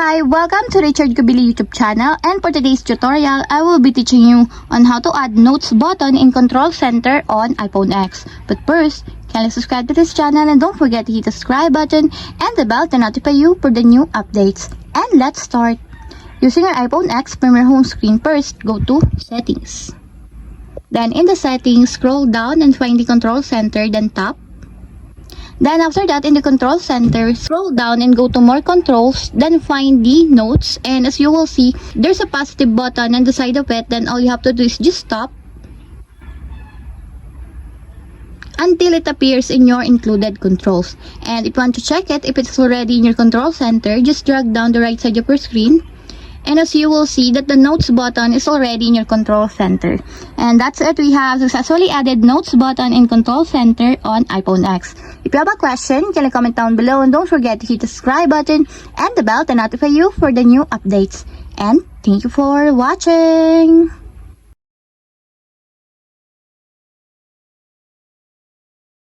Hi! Welcome to Richard Gabili YouTube channel, and for today's tutorial, I will be teaching you on how to add notes button in Control Center on iPhone X. But first, kindly subscribe to this channel and don't forget to hit the subscribe button and the bell to notify you for the new updates. And let's start! Using your iPhone X from your home screen, first go to Settings. Then in the Settings, scroll down and find the Control Center, then tap. Then after that, in the Control Center, scroll down and go to More Controls, then find the Notes, and as you will see, there's a positive button on the side of it. Then all you have to do is just stop until it appears in your included controls. And if you want to check it, if it's already in your Control Center, just drag down the right side of your screen. And as you will see that the Notes button is already in your Control Center. And that's it. We have successfully added Notes button in Control Center on iPhone X. If you have a question, can you comment down below, and don't forget to hit the subscribe button and the bell to notify you for the new updates. And thank you for watching!